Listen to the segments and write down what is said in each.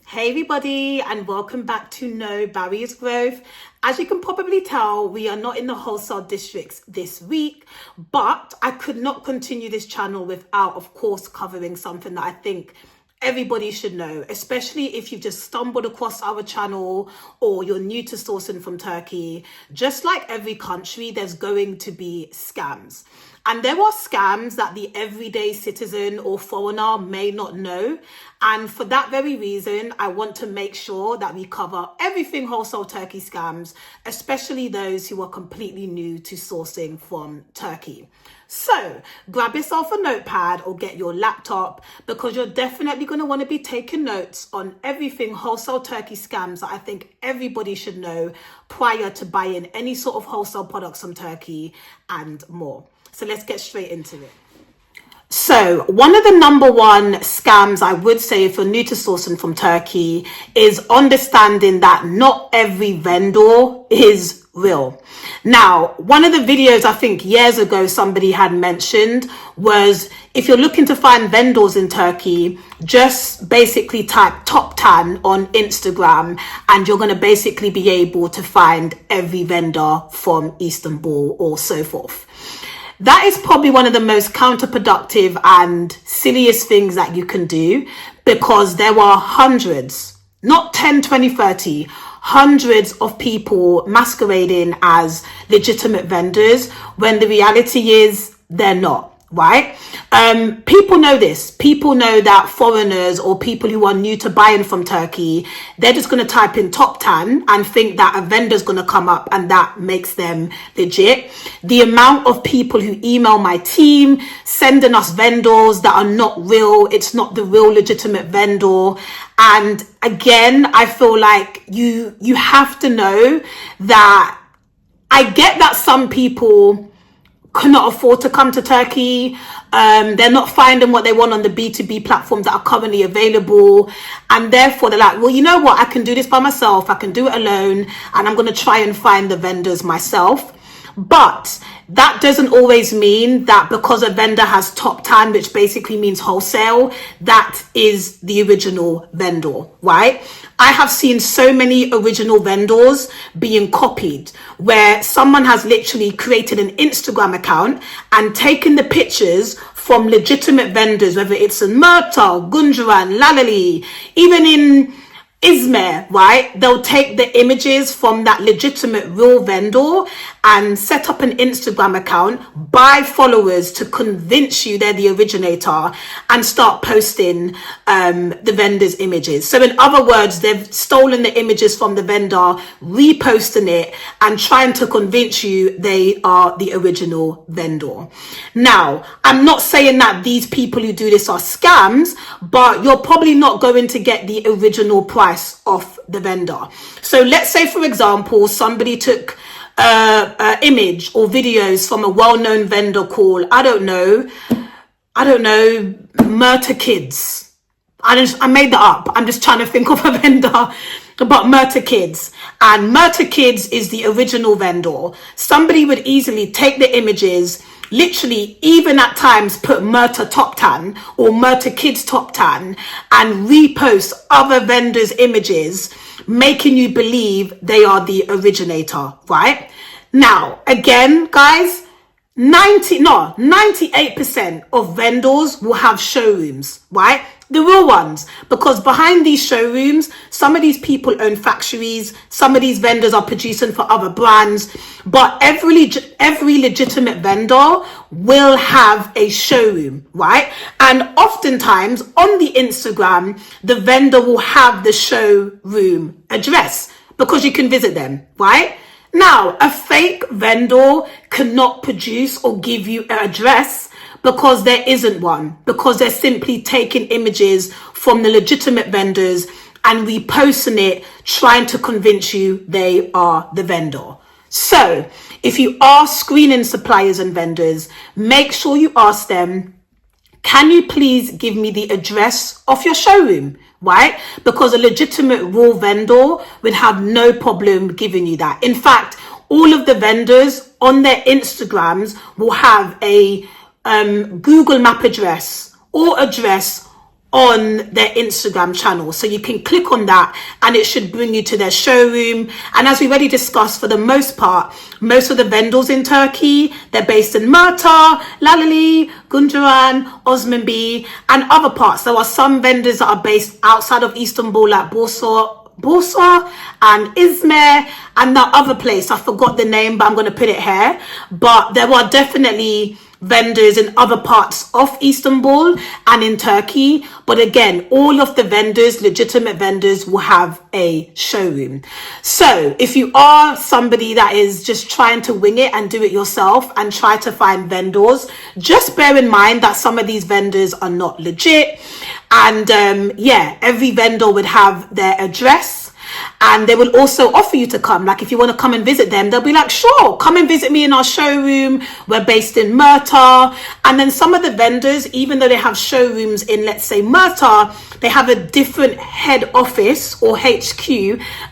Hey everybody, and welcome back to No Barriers Growth. As you can probably tell, we are not in the wholesale districts this week, but I could not continue this channel without, of course, covering something that I think everybody should know, especially if you've just stumbled across our channel or you're new to sourcing from Turkey. Just like every country, there's going to be scams. And there are scams that the everyday citizen or foreigner may not know. And for that very reason, I want to make sure that we cover everything wholesale Turkey scams, especially those who are completely new to sourcing from Turkey. So grab yourself a notepad or get your laptop, because you're definitely going to want to be taking notes on everything wholesale Turkey scams that I think everybody should know prior to buying any sort of wholesale products from Turkey and more. So let's get straight into it. So one of the number one scams I would say if you're new to sourcing from Turkey is understanding that not every vendor is real. Now, one of the videos I think years ago somebody had mentioned was, if you're looking to find vendors in Turkey, just basically type top 10 on Instagram and you're going to basically be able to find every vendor from Istanbul or so forth. That is probably one of the most counterproductive and silliest things that you can do, because there are hundreds, not 10, 20, 30, hundreds of people masquerading as legitimate vendors when the reality is they're not. Right? People know this. People know that foreigners or people who are new to buying from Turkey, they're just going to type in top 10 and think that a vendor's going to come up and that makes them legit. The amount of people who email my team sending us vendors that are not real, it's not the real legitimate vendor. And again, I feel like you have to know that I get that some people cannot afford to come to Turkey. They're not finding what they want on the B2B platforms that are currently available. And therefore they're like, well, you know what? I can do this by myself. I can do it alone. And I'm going to try and find the vendors myself. But that doesn't always mean that because a vendor has top 10, which basically means wholesale, that is the original vendor, right? I have seen so many original vendors being copied, where someone has literally created an Instagram account and taken the pictures from legitimate vendors, whether it's in Myrtle, Gunjaran, Lalali, even in Izmir, right? They'll take the images from that legitimate real vendor and set up an Instagram account, buy followers to convince you they're the originator, and start posting the vendor's images. So in other words, they've stolen the images from the vendor, reposting it and trying to convince you they are the original vendor. Now, I'm not saying that these people who do this are scams, but you're probably not going to get the original price of the vendor. So let's say, for example, somebody took image or videos from a well-known vendor called, I don't know, Murta Kids. I made that up. I'm just trying to think of a vendor about Murta Kids. And Murta Kids is the original vendor. Somebody would easily take the images, literally even at times put Murta top 10 or Murta Kids top 10 and repost other vendors' images, making you believe they are the originator, right? Now, again, guys, 98% of vendors will have showrooms, right? The real ones, because behind these showrooms, some of these people own factories, some of these vendors are producing for other brands, but every legitimate vendor will have a showroom, right? And oftentimes on the Instagram, the vendor will have the showroom address because you can visit them, right? Now, a fake vendor cannot produce or give you an address because there isn't one, because they're simply taking images from the legitimate vendors and reposting it, trying to convince you they are the vendor. So if you are screening suppliers and vendors, make sure you ask them, can you please give me the address of your showroom, right? Because a legitimate raw vendor would have no problem giving you that. In fact, all of the vendors on their Instagrams will have a Google map address or address on their Instagram channel. So you can click on that and it should bring you to their showroom. And as we already discussed, for the most part, most of the vendors in Turkey, they're based in Murta, Lalali, Gunduran, Osmanbi, and other parts. There are some vendors that are based outside of Istanbul, like Bursa and Izmir, and that other place, I forgot the name, but I'm going to put it here. But there are definitely vendors in other parts of Istanbul and in Turkey. But again, all of the vendors, legitimate vendors, will have a showroom. So if you are somebody that is just trying to wing it and do it yourself and try to find vendors, just bear in mind that some of these vendors are not legit. And yeah, every vendor would have their address. And they will also offer you to come. Like if you want to come and visit them, they'll be like, sure, come and visit me in our showroom. We're based in Murta. And then some of the vendors, even though they have showrooms in, let's say, Murta, they have a different head office, or HQ,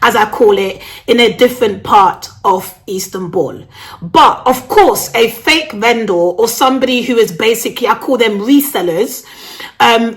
as I call it, in a different part of Istanbul. But of course, a fake vendor or somebody who is basically, I call them resellers,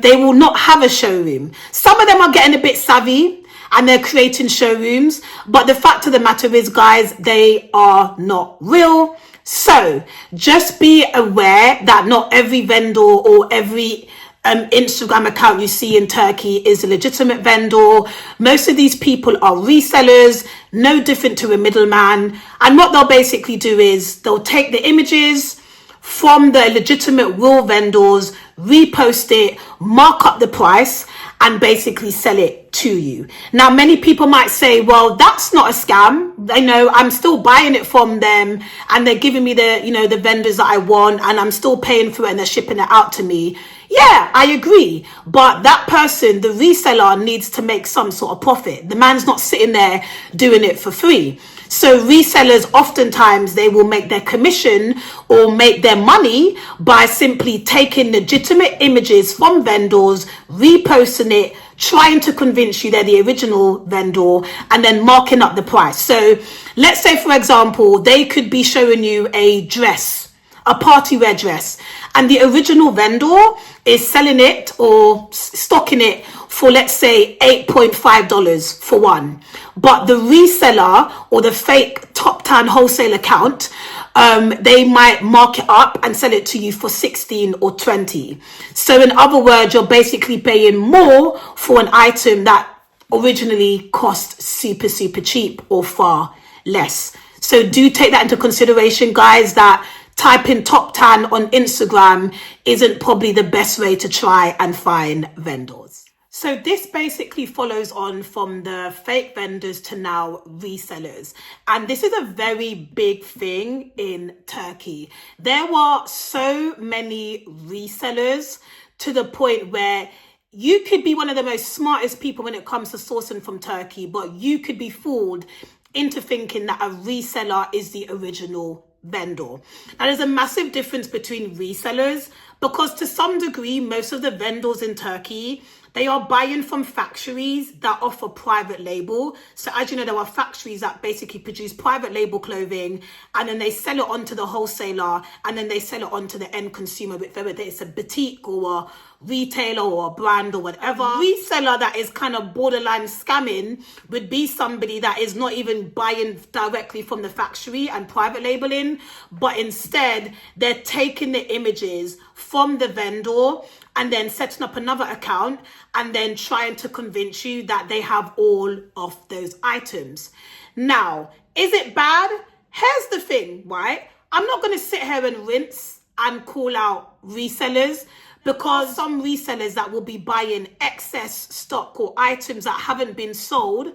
they will not have a showroom. Some of them are getting a bit savvy and they're creating showrooms, but the fact of the matter is, guys, they are not real. So just be aware that not every vendor or every Instagram account you see in Turkey is a legitimate vendor. Most of these people are resellers, no different to a middleman. And what they'll basically do is they'll take the images from the legitimate real vendors, repost it, mark up the price, and basically sell it to you. Now, many people might say, well, that's not a scam. I know I'm still buying it from them and they're giving me the, you know, the vendors that I want, and I'm still paying for it and they're shipping it out to me. Yeah, I agree. But that person, the reseller, needs to make some sort of profit. The man's not sitting there doing it for free. So resellers, oftentimes, they will make their commission or make their money by simply taking legitimate images from vendors, reposting it, trying to convince you they're the original vendor, and then marking up the price. So let's say, for example, they could be showing you a dress, a party wear dress, and the original vendor is selling it or stocking it for, let's say, $8.5 for one. But the reseller or the fake top 10 wholesale account, they might mark it up and sell it to you for 16 or 20. So in other words, you're basically paying more for an item that originally cost super cheap or far less. So do take that into consideration, guys, that typing top 10 on Instagram isn't probably the best way to try and find vendors. So this basically follows on from the fake vendors to now resellers. And this is a very big thing in Turkey. There are so many resellers to the point where you could be one of the most smartest people when it comes to sourcing from Turkey, but you could be fooled into thinking that a reseller is the original vendor. Now, there's a massive difference between resellers, because to some degree, most of the vendors in Turkey, they are buying from factories that offer private label. So as you know, there are factories that basically produce private label clothing, and then they sell it on to the wholesaler, and then they sell it on to the end consumer, whether it's a boutique or a retailer or a brand or whatever. Reseller that is kind of borderline scamming would be somebody that is not even buying directly from the factory and private labeling, but instead they're taking the images from the vendor and then setting up another account and then trying to convince you that they have all of those items. Now, is it bad? Here's the thing, right? I'm not going to sit here and rinse and call out resellers, because some resellers that will be buying excess stock or items that haven't been sold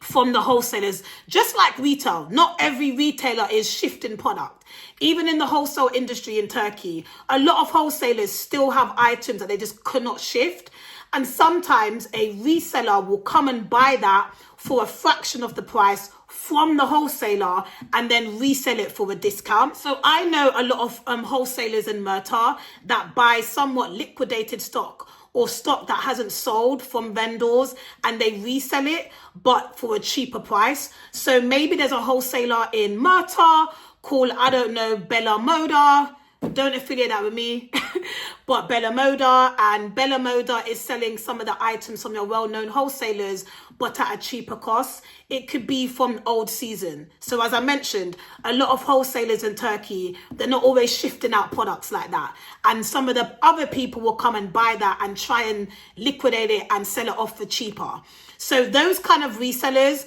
from the wholesalers. Just like retail, not every retailer is shifting product. Even in the wholesale industry in Turkey, a lot of wholesalers still have items that they just cannot shift. And sometimes a reseller will come and buy that for a fraction of the price from the wholesaler and then resell it for a discount. So I know a lot of wholesalers in Murta that buy somewhat liquidated stock or stock that hasn't sold from vendors, and they resell it, but for a cheaper price. So maybe there's a wholesaler in Murta called, I don't know, Bella Moda, Don't affiliate that with me. But Bella Moda, and Bella Moda is selling some of the items from your well-known wholesalers, but at a cheaper cost. It could be from old season. So as I mentioned, a lot of wholesalers in Turkey, they're not always shifting out products like that. And some of the other people will come and buy that and try and liquidate it and sell it off for cheaper. So those kind of resellers,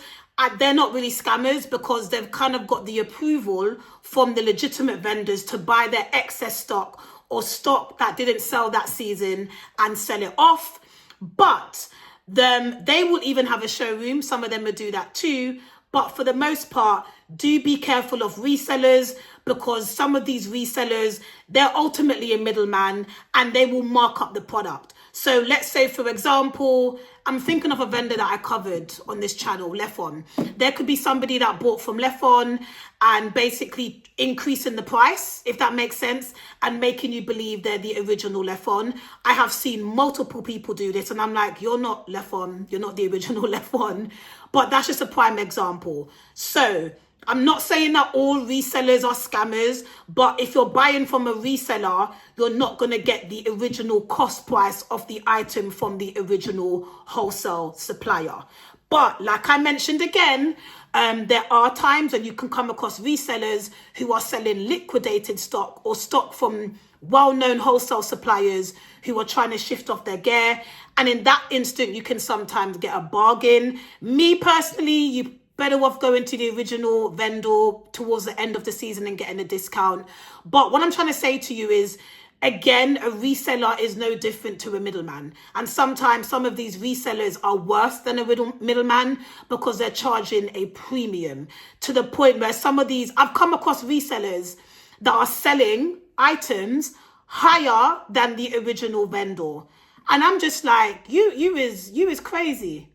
they're not really scammers, because they've kind of got the approval from the legitimate vendors to buy their excess stock or stock that didn't sell that season and sell it off. But they will even have a showroom. Some of them will do that too. But for the most part, do be careful of resellers, because some of these resellers, they're ultimately a middleman and they will mark up the product. So let's say, for example, I'm thinking of a vendor that I covered on this channel, Lefon. There could be somebody that bought from Lefon and basically increasing the price, if that makes sense, and making you believe they're the original Lefon. I have seen multiple people do this, and I'm like, you're not Lefon, you're not the original Lefon. But that's just a prime example. So I'm not saying that all resellers are scammers, but if you're buying from a reseller, you're not going to get the original cost price of the item from the original wholesale supplier. But like I mentioned again, there are times when you can come across resellers who are selling liquidated stock or stock from well-known wholesale suppliers who are trying to shift off their gear. And in that instant, you can sometimes get a bargain. Me personally, you better off going to the original vendor towards the end of the season and getting a discount. But what I'm trying to say to you is, again, a reseller is no different to a middleman. And sometimes some of these resellers are worse than a middleman, because they're charging a premium, to the point where some of these, I've come across resellers that are selling items higher than the original vendor. And I'm just like, you is crazy.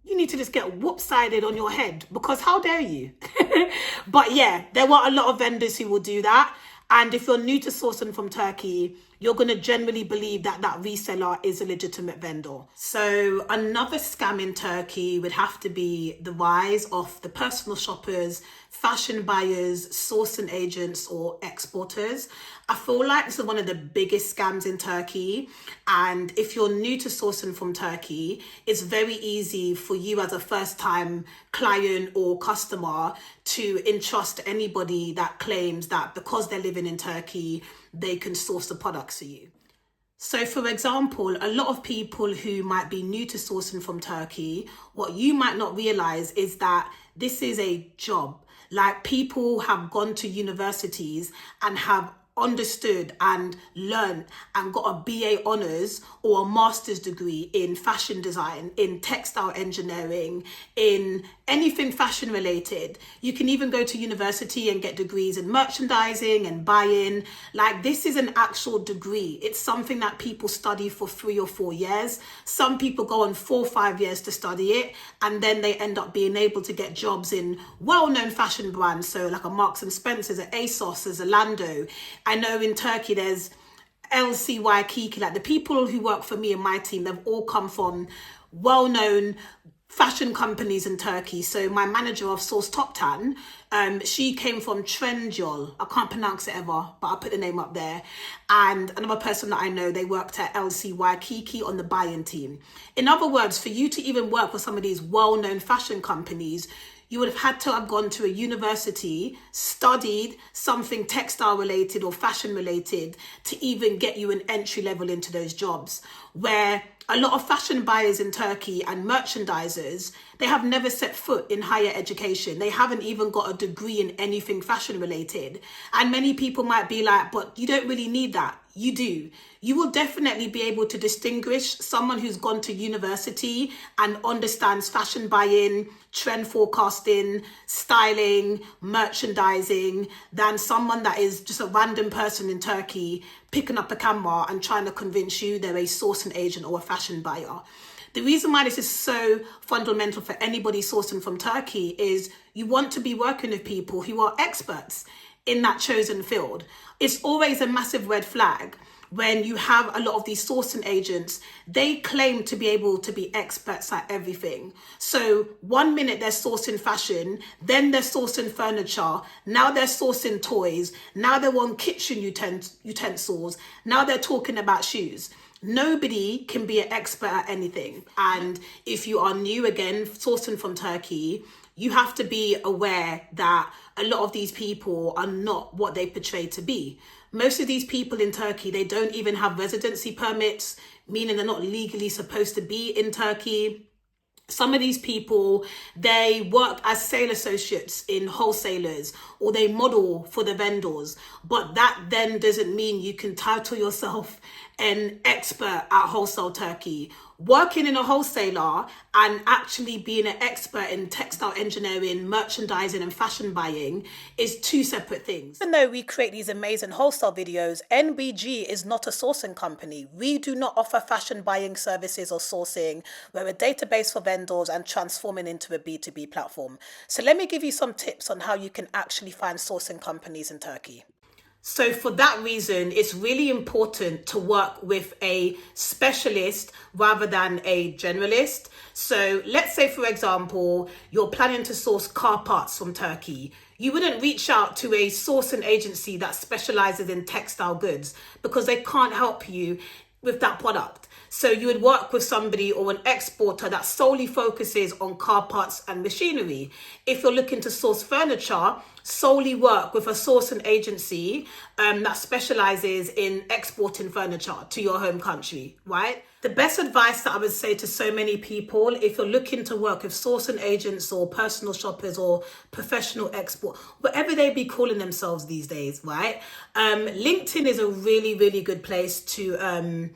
You need to just get whoop-sided on your head, because how dare you? But yeah, there are a lot of vendors who will do that. And if you're new to sourcing from Turkey, you're going to generally believe that that reseller is a legitimate vendor. So another scam in Turkey would have to be the rise of the personal shoppers, fashion buyers, sourcing agents, or exporters. I feel like this is one of the biggest scams in Turkey. And if you're new to sourcing from Turkey, it's very easy for you as a first-time client or customer to entrust anybody that claims that because they're living in Turkey, they can source the products for you. So for example, a lot of people who might be new to sourcing from Turkey, what you might not realize is that this is a job. Like, people have gone to universities and have understood and learned and got a BA honours or a master's degree in fashion design, in textile engineering, in anything fashion related. You can even go to university and get degrees in merchandising and buying. Like, this is an actual degree. It's something that people study for 3 or 4 years. Some people go on 4 or 5 years to study it, and then they end up being able to get jobs in well-known fashion brands. So like a Marks and Spencer's, a ASOS, as a Lando. I know in Turkey there's LCY Kiki. Like, the people who work for me and my team, they've all come from well-known fashion companies in Turkey. So my manager of Source Top Tan, she came from Trendyol. I can't pronounce it ever, but I'll put the name up there. And another person that I know, they worked at LCY Kiki on the buying team. In other words, for you to even work for some of these well-known fashion companies, you would have had to have gone to a university, studied something textile related or fashion related to even get you an entry level into those jobs. Where a lot of fashion buyers in Turkey and merchandisers, they have never set foot in higher education. They haven't even got a degree in anything fashion related. And many people might be like, but you don't really need that. You do. You will definitely be able to distinguish someone who's gone to university and understands fashion buying, trend forecasting, styling, merchandising, than someone that is just a random person in Turkey picking up a camera and trying to convince you they're a sourcing agent or a fashion buyer. The reason why this is so fundamental for anybody sourcing from Turkey is you want to be working with people who are experts in that chosen field. It's always a massive red flag when you have a lot of these sourcing agents, they claim to be able to be experts at everything. So 1 minute they're sourcing fashion, then they're sourcing furniture, now they're sourcing toys, now they're on kitchen utensils, now they're talking about shoes. Nobody can be an expert at anything. And if you are new, again, sourcing from Turkey, you have to be aware that a lot of these people are not what they portray to be. Most of these people in Turkey, they don't even have residency permits, meaning they're not legally supposed to be in Turkey. Some of these people, they work as sale associates in wholesalers, or they model for the vendors. But that then doesn't mean you can title yourself an expert at wholesale Turkey. Working in a wholesaler and actually being an expert in textile engineering, merchandising and fashion buying is two separate things. Even though we create these amazing wholesale videos, NBG is not a sourcing company. We do not offer fashion buying services or sourcing. We're a database for vendors and transforming into a B2B platform. So let me give you some tips on how you can actually find sourcing companies in Turkey. So for that reason, it's really important to work with a specialist rather than a generalist. So let's say, for example, you're planning to source car parts from Turkey. You wouldn't reach out to a sourcing agency that specializes in textile goods because they can't help you with that product. So you would work with somebody or an exporter that solely focuses on car parts and machinery. If you're looking to source furniture, solely work with a sourcing agency that specializes in exporting furniture to your home country, right? The best advice that I would say to so many people, if you're looking to work with sourcing agents or personal shoppers or professional export, whatever they be calling themselves these days, right? LinkedIn is a really, really good place to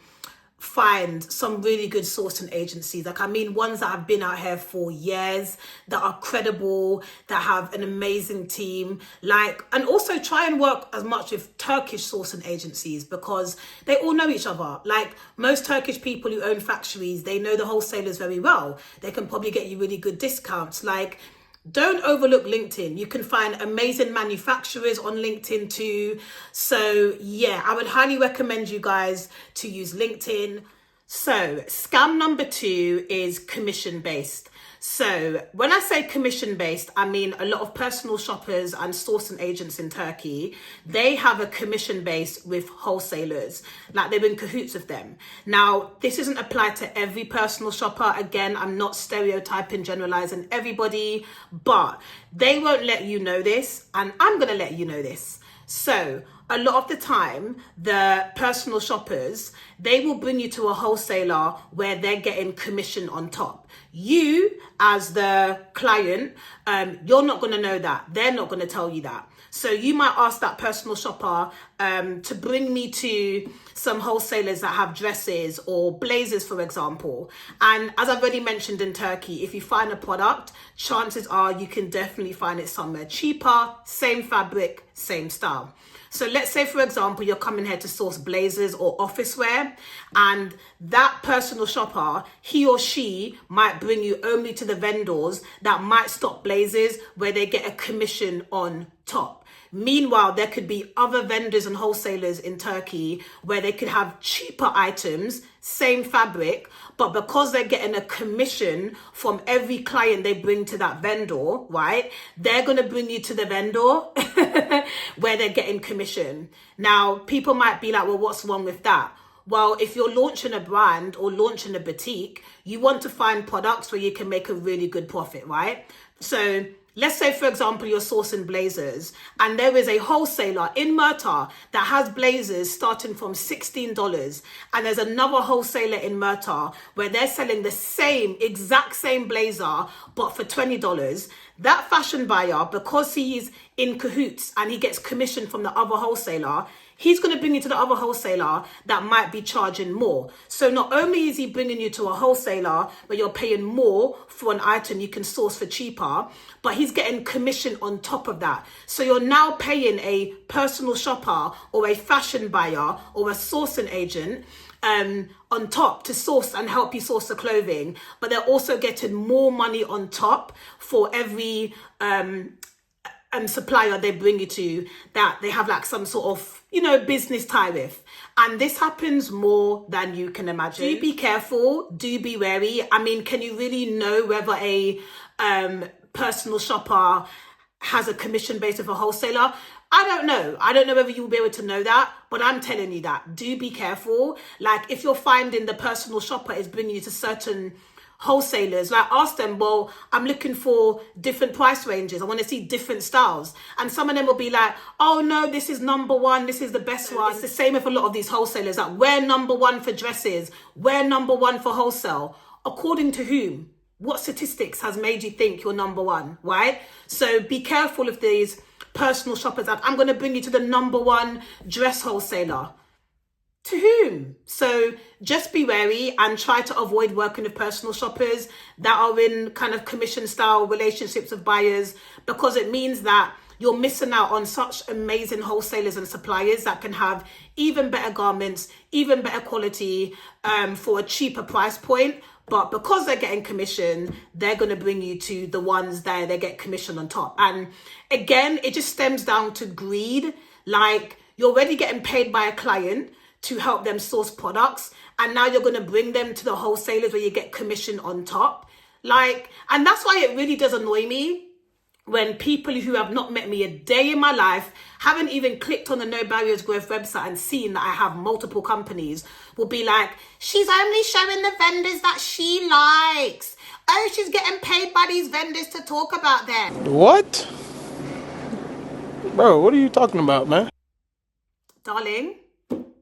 find some really good sourcing agencies. Like, I mean, ones that have been out here for years, that are credible, that have an amazing team, and also try and work as much with Turkish sourcing agencies because they all know each other. Like, most Turkish people who own factories, they know the wholesalers very well. They can probably get you really good discounts. Like, don't overlook LinkedIn. You can find amazing manufacturers on LinkedIn too. So yeah, I would highly recommend you guys to use LinkedIn. So scam number 2 is commission-based. So when I say commission-based, I mean a lot of personal shoppers and sourcing agents in Turkey, they have a commission base with wholesalers, like they're in cahoots with them. Now, this doesn't apply to every personal shopper. Again, I'm not stereotyping, generalizing everybody, but they won't let you know this, and I'm going to let you know this. So a lot of the time, the personal shoppers, they will bring you to a wholesaler where they're getting commission on top. You, as the client, you're not going to know that. They're not going to tell you that. So you might ask that personal shopper to bring me to some wholesalers that have dresses or blazers, for example. And as I've already mentioned in Turkey, if you find a product, chances are you can definitely find it somewhere cheaper, same fabric, same style. So let's say, for example, you're coming here to source blazers or office wear, and that personal shopper, he or she might bring you only to the vendors that might stock blazers where they get a commission on top. Meanwhile, there could be other vendors and wholesalers in Turkey where they could have cheaper items, same fabric, but because they're getting a commission from every client they bring to that vendor, right? They're going to bring you to the vendor where they're getting commission. Now, people might be like, well, what's wrong with that? Well, if you're launching a brand or launching a boutique, you want to find products where you can make a really good profit, right? So let's say, for example, you're sourcing blazers and there is a wholesaler in Murta that has blazers starting from $16, and there's another wholesaler in Murta where they're selling the exact same blazer but for $20. That fashion buyer, because he's in cahoots and he gets commission from the other wholesaler, he's going to bring you to the other wholesaler that might be charging more. So not only is he bringing you to a wholesaler where you're paying more for an item you can source for cheaper, but he's getting commission on top of that. So you're now paying a personal shopper or a fashion buyer or a sourcing agent on top to source and help you source the clothing, but they're also getting more money on top for every supplier they bring you to that they have like some sort of, you know, business tie with. And this happens more than you can imagine. Do be careful, do be wary. I mean, can you really know whether a personal shopper has a commission base of a wholesaler? I don't know. I don't know whether you'll be able to know that, but I'm telling you that. Do be careful. Like, if you're finding the personal shopper is bringing you to certain wholesalers, like, ask them, well, I'm looking for different price ranges. I want to see different styles. And some of them will be like, oh no, this is number one. This is the best one. It's the same with a lot of these wholesalers. Like, we're number one for dresses. We're number one for wholesale. According to whom? What statistics has made you think you're number one, right? So be careful of these personal shoppers that I'm going to bring you to the number one dress wholesaler. To whom? So just be wary and try to avoid working with personal shoppers that are in kind of commission style relationships with buyers, because it means that you're missing out on such amazing wholesalers and suppliers that can have even better garments, even better quality for a cheaper price point. But because they're getting commission, they're going to bring you to the ones that they get commission on top. And again, it just stems down to greed. Like, you're already getting paid by a client to help them source products, and now you're going to bring them to the wholesalers where you get commission on top. Like, and that's why it really does annoy me when people who have not met me a day in my life, haven't even clicked on the No Barriers Growth website and seen that I have multiple companies, will be like, she's only showing the vendors that she likes. Oh, she's getting paid by these vendors to talk about them. What? Bro, what are you talking about, man? Darling,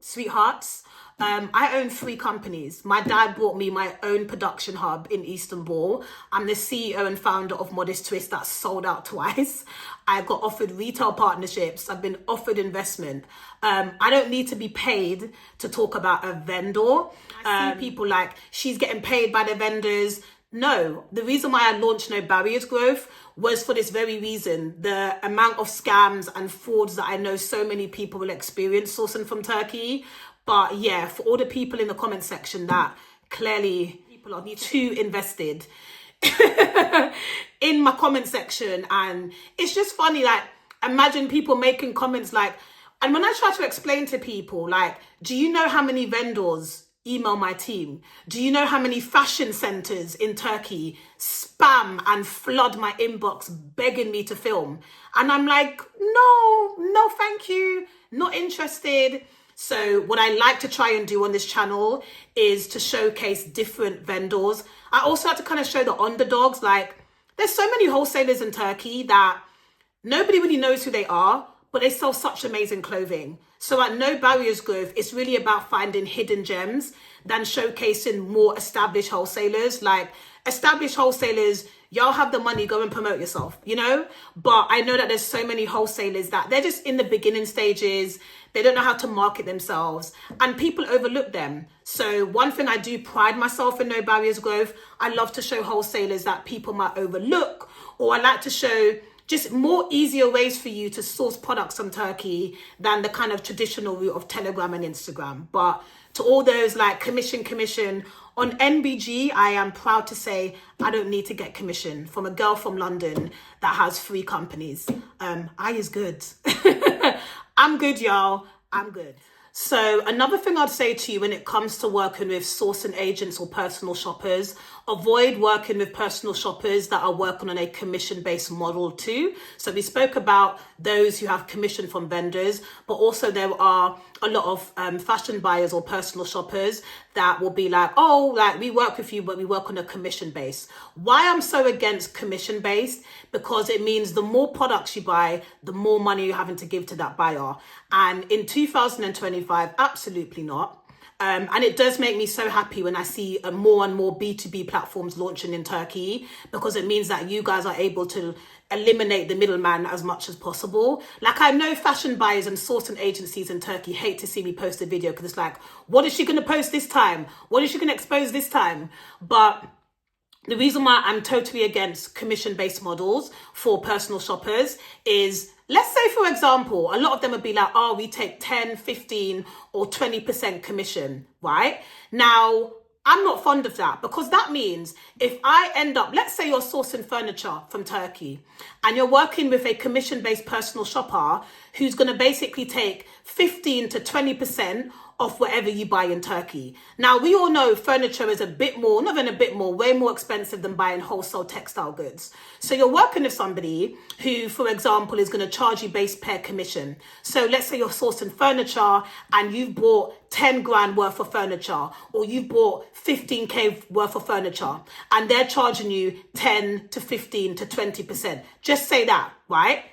sweethearts, I own 3 companies. My dad bought me my own production hub in Istanbul. I'm the CEO and founder of Modest Twist that sold out twice. I got offered retail partnerships. I've been offered investment. I don't need to be paid to talk about a vendor. I see people like, she's getting paid by the vendors. No, the reason why I launched No Barriers Growth was for this very reason. The amount of scams and frauds that I know so many people will experience sourcing from Turkey. But yeah, for all the people in the comment section that clearly people are too invested in my comment section. And it's just funny, like, imagine people making comments like, and when I try to explain to people, like, do you know how many vendors email my team? Do you know how many fashion centers in Turkey spam and flood my inbox begging me to film? And I'm like, no, thank you, not interested. So what I like to try and do on this channel is to showcase different vendors. I also like to kind of show the underdogs. Like, there's so many wholesalers in Turkey that nobody really knows who they are, but they sell such amazing clothing. So at No Barriers Growth, it's really about finding hidden gems than showcasing more established wholesalers. Like, established wholesalers, y'all have the money, go and promote yourself, you know? But I know that there's so many wholesalers that they're just in the beginning stages. They don't know how to market themselves, and people overlook them. So one thing I do pride myself in No Barriers Growth, I love to show wholesalers that people might overlook, or I like to show just more easier ways for you to source products from Turkey than the kind of traditional route of Telegram and Instagram. But to all those like commission, on NBG, I am proud to say I don't need to get commission from a girl from London that has 3 companies. I is good. I'm good, y'all. I'm good. So another thing I'd say to you when it comes to working with sourcing agents or personal shoppers, avoid working with personal shoppers that are working on a commission-based model too. So we spoke about those who have commission from vendors, but also there are a lot of fashion buyers or personal shoppers that will be like, oh, like, we work with you, but we work on a commission base. Why I'm so against commission based? Because it means the more products you buy, the more money you're having to give to that buyer. And in 2025, absolutely not. And it does make me so happy when I see more and more B2B platforms launching in Turkey, because it means that you guys are able to eliminate the middleman as much as possible. Like, I know fashion buyers and sourcing agencies in Turkey hate to see me post a video because it's like, what is she going to post this time? What is she going to expose this time? But the reason why I'm totally against commission-based models for personal shoppers is, let's say, for example, a lot of them would be like, oh, we take 10, 15 or 20% commission, right? Now, I'm not fond of that, because that means if I end up, let's say you're sourcing furniture from Turkey and you're working with a commission-based personal shopper who's going to basically take 15 to 20% off whatever you buy in Turkey. Now, we all know furniture is a bit more, not even a bit more, way more expensive than buying wholesale textile goods. So you're working with somebody who, for example, is going to charge you base pair commission. So let's say you're sourcing furniture and you've bought 10 grand worth of furniture, or you've bought 15k worth of furniture, and they're charging you 10 to 15 to 20%. Just say that, right?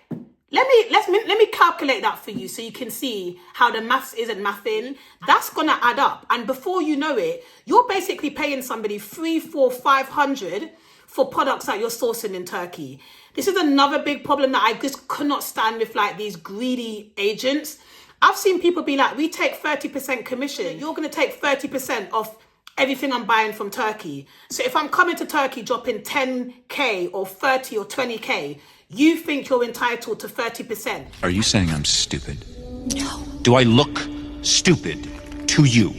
Let me calculate that for you so you can see how the maths isn't mathing. That's gonna add up, and before you know it, you're basically paying somebody 300, 400, 500 for products that you're sourcing in Turkey. This is another big problem that I just could not stand with, like these greedy agents. I've seen people be like, we take 30% commission. You're gonna take 30% off everything I'm buying from Turkey. So if I'm coming to Turkey dropping 10k or 30 or 20k, you think you're entitled to 30%. Are you saying I'm stupid? No. Do I look stupid to you?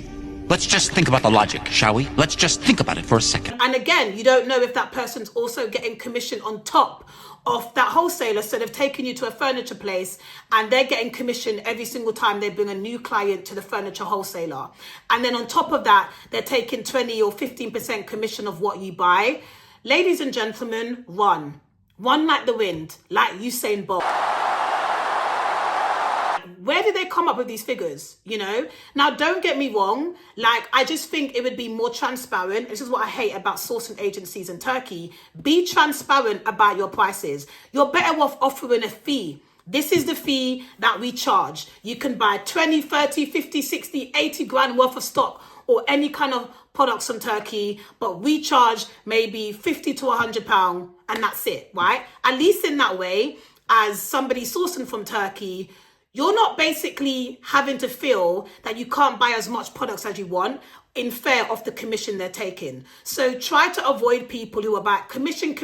Let's just think about the logic, shall we? Let's just think about it for a second. And again, you don't know if that person's also getting commission on top of that wholesaler. So they've taken you to a furniture place and they're getting commission every single time they bring a new client to the furniture wholesaler. And then on top of that, they're taking 20 or 15% commission of what you buy. Ladies and gentlemen, run. Run like the wind, like Usain Bolt. Where did they come up with these figures, you know? Now, don't get me wrong. Like, I just think it would be more transparent. This is what I hate about sourcing agencies in Turkey. Be transparent about your prices. You're better off offering a fee. This is the fee that we charge. You can buy 20, 30, 50, 60, 80 grand worth of stock or any kind of products from Turkey, but we charge maybe 50 to 100 pounds, and that's it, right? At least in that way, as somebody sourcing from Turkey, you're not basically having to feel that you can't buy as much products as you want in fair of the commission they're taking. So try to avoid people who are about commission,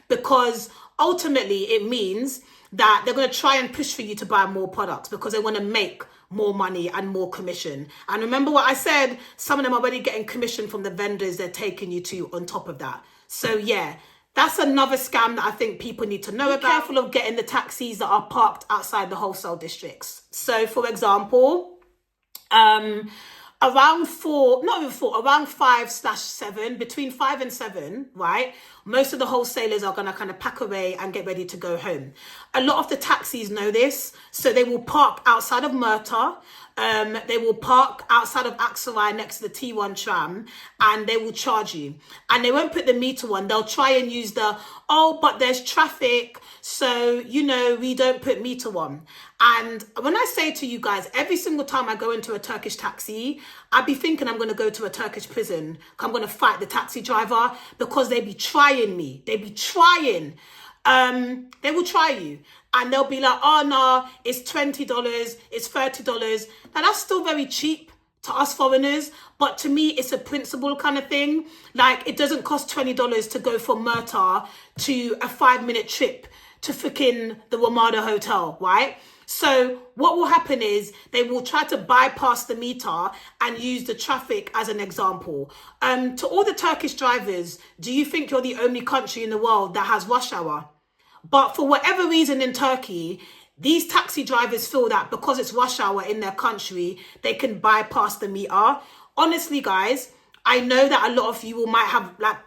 because ultimately it means that they're going to try and push for you to buy more products because they want to make more money and more commission. And remember what I said, some of them are already getting commission from the vendors they're taking you to on top of that. So yeah, that's another scam that I think people need to know about. Be careful of getting the taxis that are parked outside the wholesale districts. So for example, around 5/7, between 5 and 7, right? Most of the wholesalers are going to kind of pack away and get ready to go home. A lot of the taxis know this, so they will park outside of Murta. They will park outside of Aksaray next to the T1 tram, and they will charge you. And they won't put the meter on. They'll try and use the, oh, but there's traffic, so, you know, we don't put meter on. And when I say to you guys, every single time I go into a Turkish taxi, I'd be thinking I'm going to go to a Turkish prison. I'm going to fight the taxi driver because they be trying me. They be trying. They will try you. And they'll be like, oh, no, it's $20, it's $30. Now, that's still very cheap to us foreigners. But to me, it's a principle kind of thing. Like, it doesn't cost $20 to go from Murta to a 5-minute trip to freaking the Ramada Hotel, right? So what will happen is they will try to bypass the meter and use the traffic as an example. To all the Turkish drivers, do you think you're the only country in the world that has rush hour? But for whatever reason in Turkey, these taxi drivers feel that because it's rush hour in their country, they can bypass the meter. Honestly, guys, I know that a lot of you might have like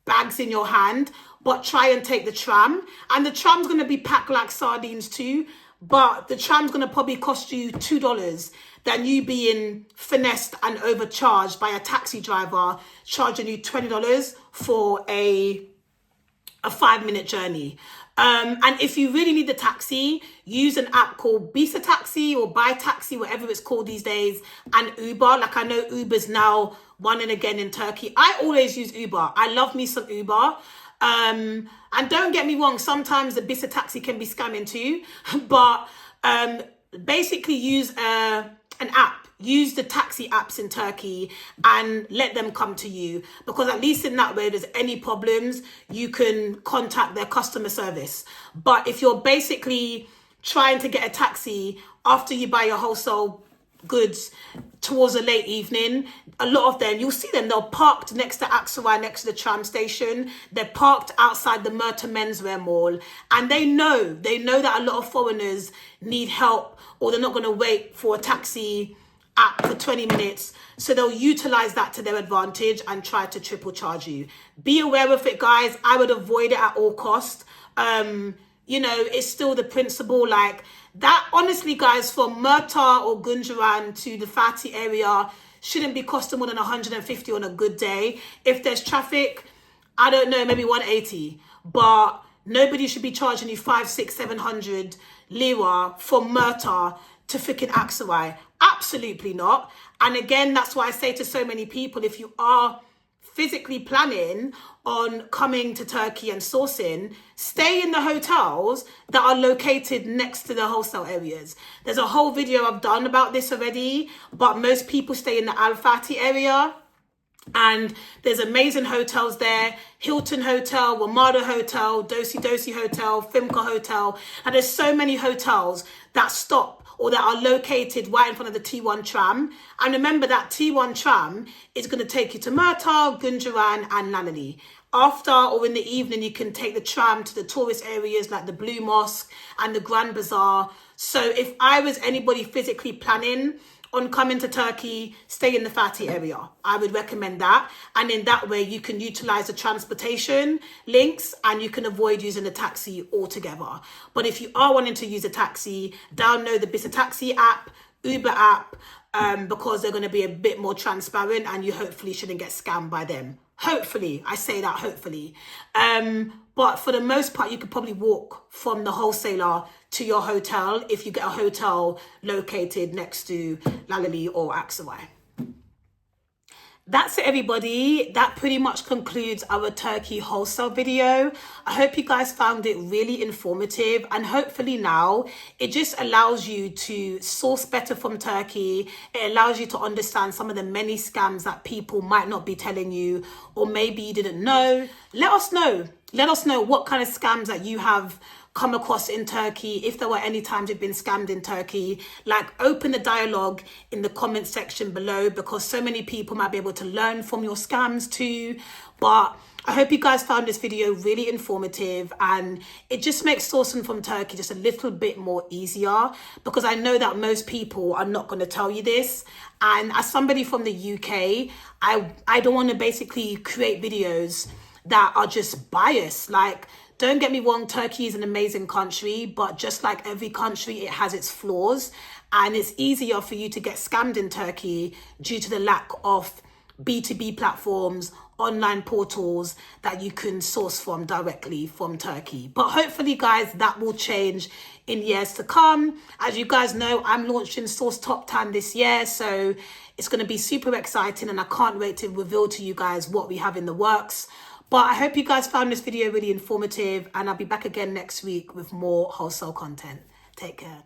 bags in your hand, but try and take the tram. And the tram's going to be packed like sardines too. But the tram's going to probably cost you $2 than you being finessed and overcharged by a taxi driver charging you $20 for a 5-minute journey. And if you really need the taxi, use an app called Bisa Taxi or Buy Taxi, whatever it's called these days, and Uber. Like, I know Uber's now running again in Turkey. I always use Uber. I love me some Uber. And don't get me wrong, sometimes the Bisa Taxi can be scamming too, but basically use an app. Use the taxi apps in Turkey and let them come to you, because at least in that way, if there's any problems, you can contact their customer service. But if you're basically trying to get a taxi after you buy your wholesale goods towards the late evening. A lot of them, you'll see them, they're parked next to Aksaray, next to the tram station. They're parked outside the Merta menswear mall, and they know that a lot of foreigners need help, or they're not going to wait for a taxi app for 20 minutes. So they'll utilize that to their advantage and try to triple charge you. Be aware of it, guys. I would avoid it at all costs. You know, it's still the principle, like that. Honestly, guys, from Merta or Gunjaran to the Fatih area shouldn't be costing more than 150 on a good day. If there's traffic, I don't know, maybe 180, but nobody should be charging you 500, 600, 700 lira from Merta to freaking Aksaray. Absolutely not. And again, that's why I say to so many people, if you are physically planning on coming to Turkey and sourcing, stay in the hotels that are located next to the wholesale areas. There's a whole video I've done about this already, but most people stay in the Al Fatih area. And there's amazing hotels there: Hilton Hotel, Ramada Hotel, Dosi Dosi Hotel, Fimka Hotel. And there's so many hotels that stop or that are located right in front of the T1 tram. And remember that T1 tram is going to take you to Merta, Gunjaran and Lanali. After or in the evening, you can take the tram to the tourist areas like the Blue Mosque and the Grand Bazaar. So if I was anybody physically planning on coming to Turkey, stay in the Fatih area. I would recommend that. And in that way, you can utilize the transportation links and you can avoid using a taxi altogether. But if you are wanting to use a taxi, download the Bisa Taxi app, Uber app, because they're going to be a bit more transparent and you hopefully shouldn't get scammed by them. Hopefully, I say that hopefully. But for the most part, you could probably walk from the wholesaler to your hotel if you get a hotel located next to Lalali or Aksaray. That's it, everybody. That pretty much concludes our Turkey wholesale video. I hope you guys found it really informative, and hopefully now it just allows you to source better from Turkey. It allows you to understand some of the many scams that people might not be telling you, or maybe you didn't know. Let us know. Let us know what kind of scams that you have come across in Turkey. If there were any times you've been scammed in Turkey, like, open the dialogue in the comment section below, because so many people might be able to learn from your scams too. But I hope you guys found this video really informative, and it just makes sourcing from Turkey just a little bit more easier, because I know that most people are not going to tell you this. And as somebody from the UK, I don't want to basically create videos that are just biased. Like, don't get me wrong, Turkey is an amazing country, but just like every country, it has its flaws, and it's easier for you to get scammed in Turkey due to the lack of B2B platforms, online portals that you can source from directly from Turkey. But hopefully, guys, that will change in years to come. As you guys know, I'm launching Source Top 10 this year, so it's going to be super exciting, and I can't wait to reveal to you guys what we have in the works. But I hope you guys found this video really informative, and I'll be back again next week with more wholesale content. Take care.